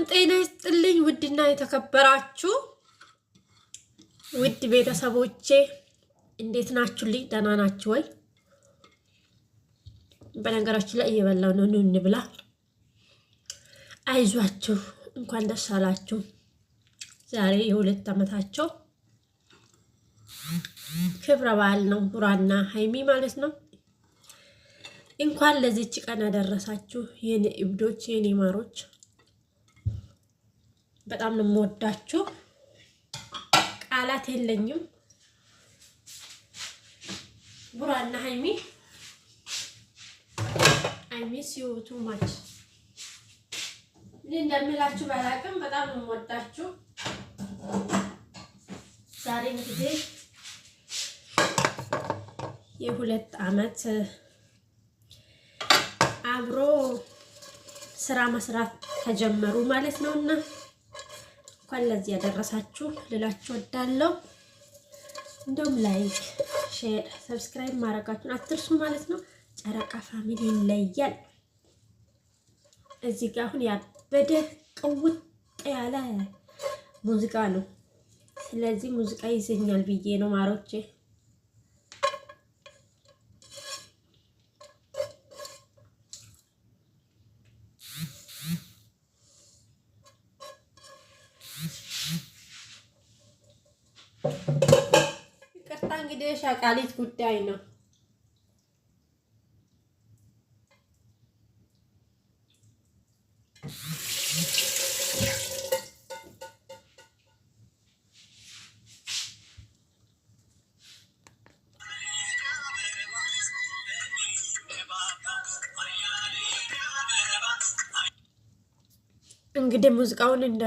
ጤና ይስጥልኝ ውድና የተከበራችሁ ውድ ቤተሰቦቼ እንዴት ናችሁልኝ? ደህና ናችሁ ወይ? በነገራችን ላይ እየበላው ነው። እንብላ። አይዟችሁ፣ እንኳን ደስ አላችሁ። ዛሬ የ2 ዓመታቸው ክብረ በዓል ነው። ቡራና ሀይሚ ማለት ነው። እንኳን ለዚች ቀን አደረሳችሁ የኔ እብዶች፣ የኔ ማሮች። በጣም ነው የምወዳችሁ። ቃላት የለኝም። ቡራና ሀይሚ አይ ሚስ ዩ ቱ ማች። ምን እንደምላችሁ ባላቅም በጣም ነው የምወዳችሁ። ዛሬ እንግዲህ የ2 ዓመት አብሮ ስራ መስራት ተጀመሩ ማለት ነውና እንኳን ለዚህ ያደረሳችሁ ልላችሁ ወዳለሁ። እንደውም ላይክ፣ ሼር፣ ሰብስክራይብ ማድረጋችሁን አትርሱ ማለት ነው። ጨረቃ ፋሚሊ ይለያል። እዚህ ጋር አሁን ያበደ ቅውጥ ያለ ሙዚቃ ነው። ስለዚህ ሙዚቃ ይዘኛል ብዬ ነው ማሮቼ። ይቅርታ እንግዲህ ሻቃሊት ጉዳይ ነው። እንግዲህ ሙዚቃውን እንደ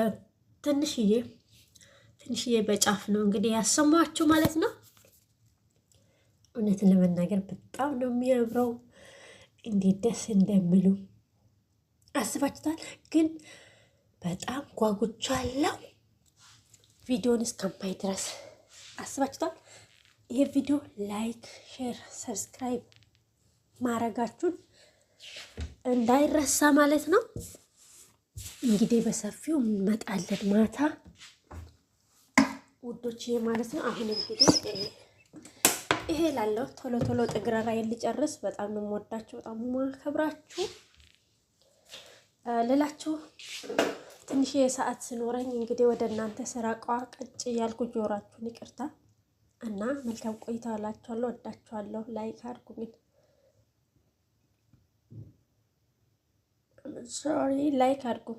ትንሽዬ በጫፍ ነው እንግዲህ ያሰማችሁ ማለት ነው። እውነትን ለመናገር በጣም ነው የሚያምረው። እንዴት ደስ እንደሚሉ አስባችኋል? ግን በጣም ጓጉቻለሁ ቪዲዮን እስከማይ ድረስ። አስባችኋል? ይሄ ቪዲዮ ላይክ፣ ሼር፣ ሰብስክራይብ ማድረጋችሁን እንዳይረሳ ማለት ነው። እንግዲህ በሰፊው እንመጣለን ማታ ውዶች ማለት ነው። አሁን እንግዲህ ይሄ ላለው ቶሎ ጥግረራ ልጨርስ። በጣም ነው የምወዳችሁ፣ በጣም ነው የማከብራችሁ ልላችሁ። ትንሽ የሰዓት ስኖረኝ እንግዲህ ወደ እናንተ ስራ ቀጭ ያልኩ ጆራችሁን ይቅርታ እና መልካም ቆይታ እላችኋለሁ። ወዳችኋለሁ። ላይክ አድርጉኝ። ሶሪ ላይክ አድርጉ።